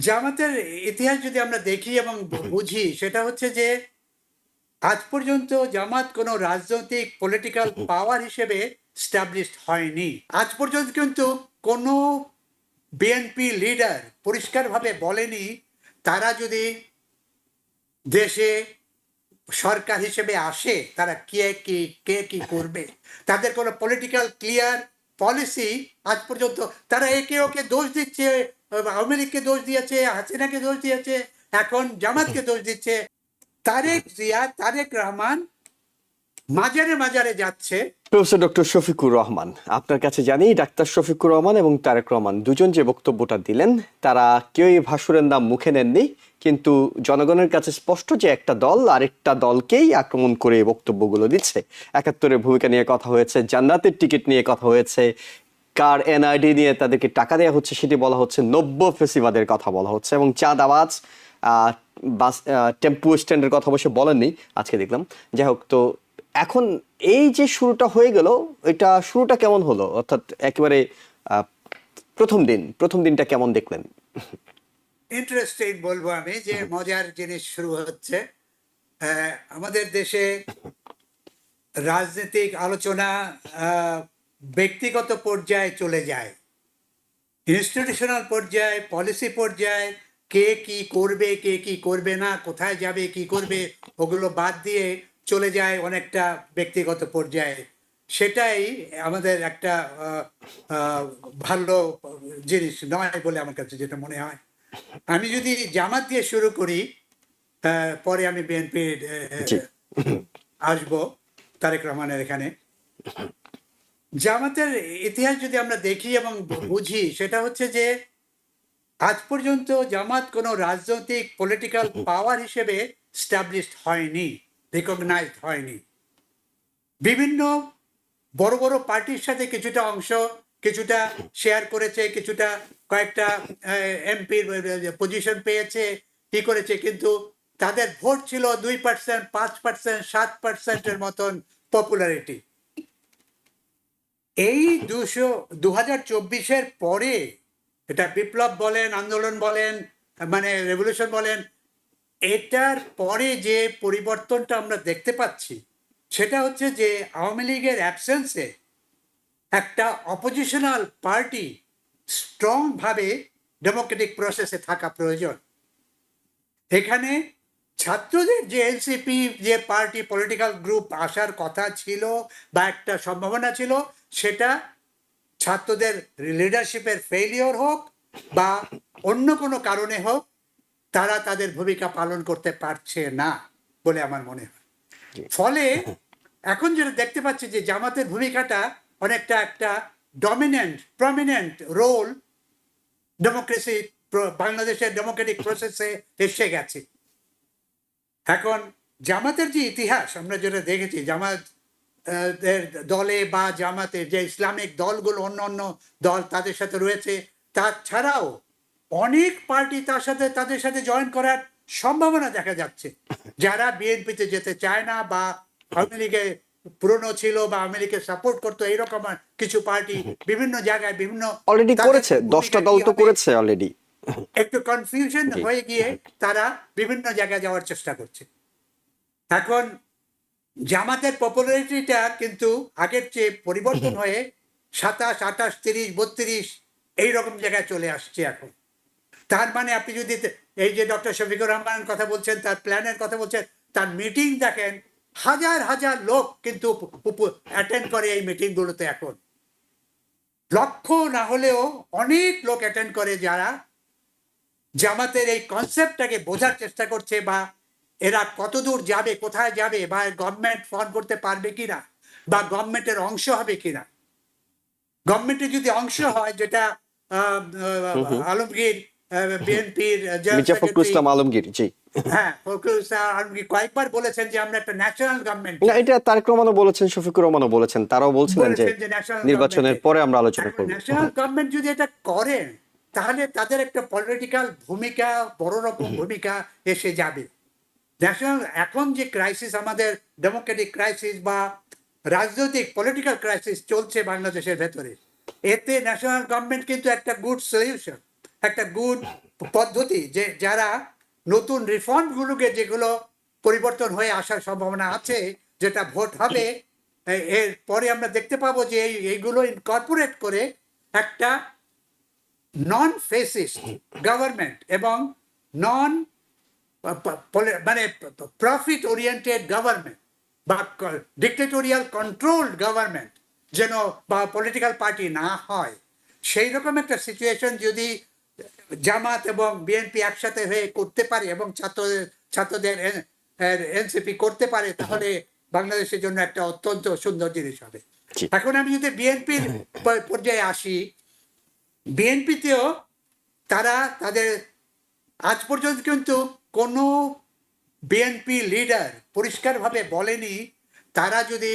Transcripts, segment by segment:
জামাতের ইতিহাস যদি আমরা দেখি এবং বুঝি, সেটা হচ্ছে যে আজ পর্যন্ত জামাত কোনো রাজনৈতিক পলিটিক্যাল পাওয়ার হিসেবে স্টাবলিশড হয়নি। আজ পর্যন্ত কিন্তু কোনো বিএনপি লিডার পরিষ্কারভাবে বলেনি তারা যদি দেশে সরকার হিসেবে আসে তারা কে কি করবে। তাদের কোনো পলিটিক্যাল ক্লিয়ার পলিসি আজ পর্যন্ত, তারা একে ওকে দোষ দিচ্ছে, আওয়ামী লীগকে দোষ দিয়েছে, হাসিনাকে দোষ দিয়েছে, এখন জামাতকে দোষ দিচ্ছে। তারেক জিয়া, তারেক রহমান মাজারে মাজারে যাচ্ছে। প্রফেসর ডক্টর শফিকুর রহমান, আপনার কাছে জানি ডাক্তার শফিকুর রহমান এবং তারেক রহমান দুজন যে বক্তব্যটা দিলেন, তারা কেউই ভাসুরের নাম মুখে নেননি, কিন্তু জনগণের কাছে স্পষ্ট যে একটা দল আরেকটা দলকেই আক্রমণ করে এই বক্তব্যগুলো দিচ্ছে। ৭১-এর ভূমিকা নিয়ে কথা হয়েছে, জান্নাতের টিকিট নিয়ে কথা হয়েছে, কার এনআইডি নিয়ে তাদেরকে টাকা দেওয়া হচ্ছে সেটি বলা হচ্ছে, নব্য ফেসিবাদের কথা বলা হচ্ছে, এবং চাঁদাবাজ বাস টেম্পু স্ট্যান্ডের কথা অবশ্য বলেননি, আজকে দেখলাম। যাই হোক, তো এখন এই যে শুরুটা হয়ে গেল, এটা শুরুটা কেমন হলো? অর্থাৎ একেবারে প্রথম দিনটা কেমন দেখলেন? ইন্টারেস্টিং বলবো আমি, যে মজার জিনিস শুরু হচ্ছে। আমাদের দেশে রাজনৈতিক আলোচনা ব্যক্তিগত পর্যায়ে চলে যায়, ইনস্টিটিউশনাল পর্যায়ে, পলিসি পর্যায়ে, কে কি করবে কে কি করবে না, কোথায় যাবে কি করবে, ওগুলো বাদ দিয়ে চলে যায় অনেকটা ব্যক্তিগত পর্যায়ে। সেটাই আমাদের একটা ভালো জিনিস নয় বলে আমার কাছে যেটা মনে হয়। আমি যদি জামাত দিয়ে শুরু করি, পরে আমি বিএনপির আসবো, তারেক রহমানের এখানে। জামাতের ইতিহাস যদি আমরা দেখি এবং বুঝি, সেটা হচ্ছে যে আজ পর্যন্ত জামাত কোনো রাজনৈতিক পলিটিক্যাল পাওয়ার হিসেবে স্টাবলিশড হয়নি, রিকগনাইজড হয়নি। বিভিন্ন বড় বড় পার্টির সাথে কিছুটা অংশ কিছুটা শেয়ার করেছে, কিছুটা কয়েকটা এমপির পজিশন পেয়েছে, কি করেছে, কিন্তু তাদের ভোট ছিল 2%, 5%, 7%-এর মতন পপুলারিটি। এই 2024-এর পরে, এটা বিপ্লব বলেন, আন্দোলন বলেন, মানে রেভলিউশন বলেন, এটার পরে যে পরিবর্তনটা আমরা দেখতে পাচ্ছি, সেটা হচ্ছে যে আওয়ামী লীগের অ্যাবসেন্সে একটা অপোজিশনাল পার্টি স্ট্রংভাবে ডেমোক্রেটিক প্রসেসে থাকা প্রয়োজন। এখানে ছাত্রদের যে এনসিপি যে পার্টি পলিটিক্যাল গ্রুপ আসার কথা ছিল বা একটা সম্ভাবনা ছিল, সেটা ছাত্রদের লিডারশিপের ফেলিওর হোক বা অন্য কোনো কারণে হোক, তারা তাদের ভূমিকা পালন করতে পারছে না বলে আমার মনে হয়। ফলে এখন যেটা দেখতে পাচ্ছি যে জামাতের ভূমিকাটা অনেকটা একটা প্রমিনেন্ট রোল ডেমোক্রেসি, বাংলাদেশের ডেমোক্রেটিক প্রসেসে এসে গেছে। এখন জামাতের যে ইতিহাস আমরা যেটা দেখেছি, জামাত দলে বা জামাতের যে ইসলামিক দলগুলো, অন্য অন্য দল তাদের সাথে রয়েছে, তাছাড়াও অনেক পার্টি তাদের সাথে জয়েন করার সম্ভাবনা দেখা যাচ্ছে, যারা বিএনপিতে যেতে চায় না বা আওয়ামী লীগে পুরনো ছিল বা আওয়ামী লীগকে সাপোর্ট করতো, এইরকম কিছু পার্টি বিভিন্ন জায়গায় বিভিন্ন অলরেডি করেছে, 10টা দল তো করেছে অলরেডি। একটু কনফিউশন হয়ে গিয়ে তারা বিভিন্ন জায়গায় যাওয়ার চেষ্টা করছে। এখন জামাতের পপুলারিটিটা কিন্তু আগের চেয়ে পরিবর্তন হয়ে 27, 28, 30, 32 এইরকম জায়গায় চলে আসছে এখন। তার মানে আপনি যদি এই যে ডক্টর শফিকুর রহমানের কথা বলছেন, তার প্ল্যানের কথা বলছেন, তার মিটিং দেখেন, হাজার হাজার লোক কিন্তু অ্যাটেন্ড করে এই মিটিংগুলোতে। এখন লক্ষ না হলেও অনেক লোক অ্যাটেন্ড করে, যারা জামাতের এই কনসেপ্টটাকে বোঝার চেষ্টা করছে, বা এরা কতদূর যাবে, কোথায় যাবে, বা গভর্নমেন্ট ফর্ম করতে পারবে কিনা, বা গভর্নমেন্টের অংশ হবে কিনা। গভর্নমেন্টের যদি অংশ হয়, যেটা আলমগীর বিএনপির আলমগীর, জি হ্যাঁ, ফখরুল ইসলাম আলমগীর কয়েকবার বলেছেন যে আমরা একটা ন্যাশনাল গভর্নমেন্ট, এটা তারেক রহমানও বলেছেন, শফিকুর রহমানও বলেছেন, তারাও বলছিলেন যে নির্বাচনের পরে আমরা আলোচনা করব। ন্যাশনাল গভর্নমেন্ট যদি এটা করেন, তাহলে তাদের একটা পলিটিক্যাল ভূমিকা, বড় রকম ভূমিকা এসে যাবে। ন্যাশনাল এখন যে ক্রাইসিস, আমাদের ডেমোক্রেটিক ক্রাইসিস বা রাজনৈতিক পলিটিক্যাল ক্রাইসিস চলছে বাংলাদেশের ভেতরে, এতে ন্যাশনাল গভর্নমেন্ট কিন্তু একটা গুড সলিউশন, একটা গুড পদ্ধতি, যে যারা নতুন রিফর্মগুলোকে যেগুলো পরিবর্তন হয়ে আসার সম্ভাবনা আছে, যেটা ভোট হবে এর পরে আমরা দেখতে পাবো যে এইগুলো ইনকর্পোরেট করে একটা নন ফেসিস্ট গভর্নমেন্ট এবং নন মানে প্রফিট ওরিয়েন্টেড গভর্নমেন্ট বা ডিক্টেটোরিয়াল কন্ট্রোলড গভর্নমেন্ট যেন বা পলিটিক্যাল পার্টি না হয়, সেই রকম একটা সিচুয়েশন যদি জামাত এবং বিএনপি একসাথে হয়ে করতে পারে এবং ছাত্রদের এনসিপি করতে পারে, তাহলে বাংলাদেশের জন্য একটা অত্যন্ত সুন্দর জিনিস হবে। এখন আমি যদি বিএনপির পর্যায়ে আসি, বিএনপিতেও তারা তাদের আজ পর্যন্ত কিন্তু কোনো বিএনপি লিডার পরিষ্কারভাবে বলেনি তারা যদি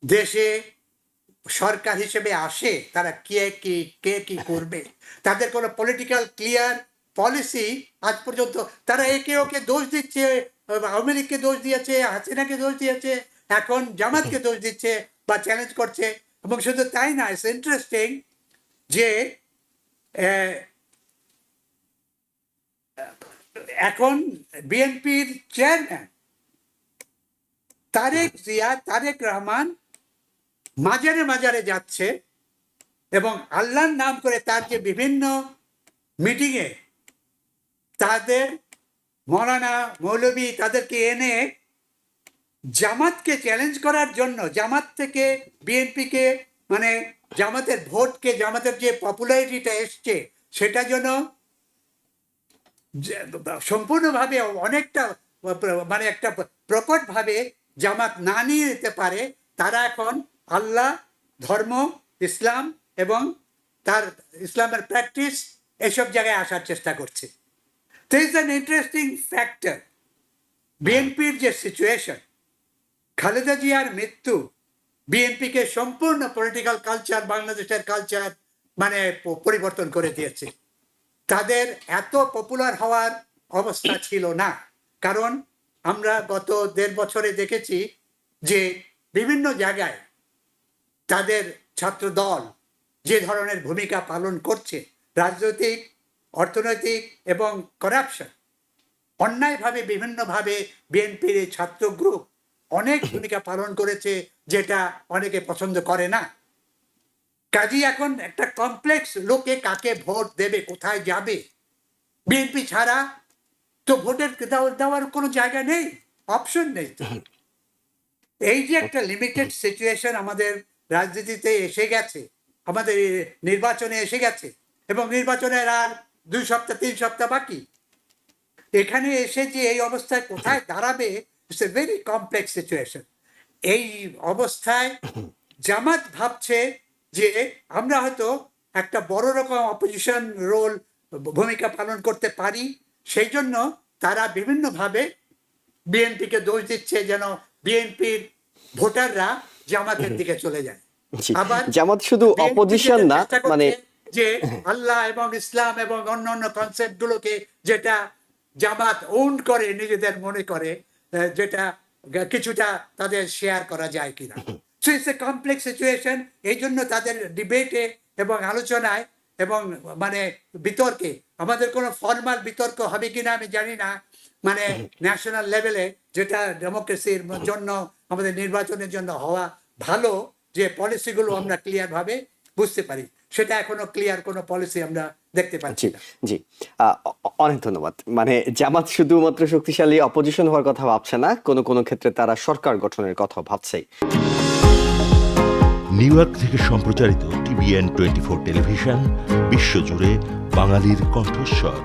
দেশে সরকার হিসেবে আসে তারা কে কি করবে। তাদের কোনো পলিটিক্যাল ক্লিয়ার পলিসি আজ পর্যন্ত, তারা একে ওকে দোষ দিচ্ছে, আওয়ামী লীগকে দোষ দিয়েছে, হাসিনাকে দোষ দিয়েছে, এখন জামাতকে দোষ দিচ্ছে বা চ্যালেঞ্জ করছে। এবং শুধু তাই না, ইটস ইন্টারেস্টিং যে এখন বিএনপির চেয়ারম্যান তারেক রহমান মাজারে মাজারে যাচ্ছে এবং আল্লাহর নাম করে তার যে বিভিন্ন মিটিংয়ে তাদের মৌলানা মৌলবী তাদেরকে এনে জামাতকে চ্যালেঞ্জ করার জন্য, জামাত থেকে বিএনপিকে মানে জামাতের ভোটকে, জামাতের যে পপুলারিটিটা এসছে সেটা যেন সম্পূর্ণভাবে অনেকটা মানে একটা প্রকটভাবে জামাত না নিয়ে যেতে পারে, তারা এখন আল্লাহ, ধর্ম, ইসলাম এবং তার ইসলামের প্র্যাকটিস এসব জায়গায় আসার চেষ্টা করছে। তো ইজ অ্যান ইন্টারেস্টিং ফ্যাক্টর। বিএনপির যে সিচুয়েশন, খালেদা জিয়ার মৃত্যু বিএনপিকে সম্পূর্ণ পলিটিক্যাল কালচার, বাংলাদেশের কালচার মানে পরিবর্তন করে দিয়েছে। তাদের এত পপুলার হওয়ার অবস্থা ছিল না, কারণ আমরা গত 1.5 বছরে দেখেছি যে বিভিন্ন জায়গায় তাদের ছাত্র দল যে ধরনের ভূমিকা পালন করছে, রাজনৈতিক, অর্থনৈতিক এবং করাপশন, অন্যায়ভাবে বিভিন্নভাবে বিএনপির এই ছাত্র গ্রুপ অনেক ভূমিকা পালন করেছে, যেটা অনেকে পছন্দ করে না। কাজী এখন একটা কমপ্লেক্স, লোকে কাকে ভোট দেবে, কোথায় যাবে, বিএনপি ছাড়া তো ভোটের দেওয়ার কোনো জায়গা নেই, অপশন নেই। এই যে একটা লিমিটেড সিচুয়েশন আমাদের রাজনীতিতে এসে গেছে, আমাদের নির্বাচনে এসে গেছে এবং নির্বাচনের আর 2 সপ্তাহ 3 সপ্তাহ বাকি, এখানে এসে যে এই অবস্থায় কোথায় দাঁড়াবে, it's a very complex situation. এই অবস্থায় জামাত ভাবছে যে আমরা হয়তো একটা বড় রকম অপোজিশন রোল, ভূমিকা পালন করতে পারি, সেই জন্য তারা বিভিন্নভাবে বিএনপিকে দোষ দিচ্ছে যেন বিএনপির ভোটাররা জামাতের দিকে চলে যায়। আবার জামাত শুধু অপোজিশন না, মানে যে আল্লাহ এবং ইসলাম এবং অন্যান্য কনসেপ্ট গুলোকে যেটা জামাত ওন করে, নিজেদের মনে করে, যেটা কিছুটা তাদের শেয়ার করা যায় কিনা। So it's a complex situation. এই জন্য তাদের ডিবেটে এবং আলোচনায় এবং মানে বিতর্কে, আমাদের কোনো ফর্মাল বিতর্ক হবে কিনা আমি জানি না, মানে ন্যাশনাল লেভেলে, যেটা ডেমোক্রেসির জন্য, আমাদের নির্বাচনের জন্য হওয়া ভালো, যে পলিসিগুলো আমরা ক্লিয়ারভাবে বুঝতে পারি, সেটা এখনো ক্লিয়ার কোনো পলিসি আমরা দেখতে পাচ্ছি না। জি, অনেক ধন্যবাদ। মানে জামাত শুধুমাত্র শক্তিশালী অপোজিশন হওয়ার কথা ভাবছে না, কোনো ক্ষেত্রে তারা সরকার গঠনের কথা ভাবছে। নিউ ইয়র্ক থেকে সম্প্রচারিত TVN 24 টেলিভিশন বিশ্বজুড়ে বাঙালির কণ্ঠস্বর।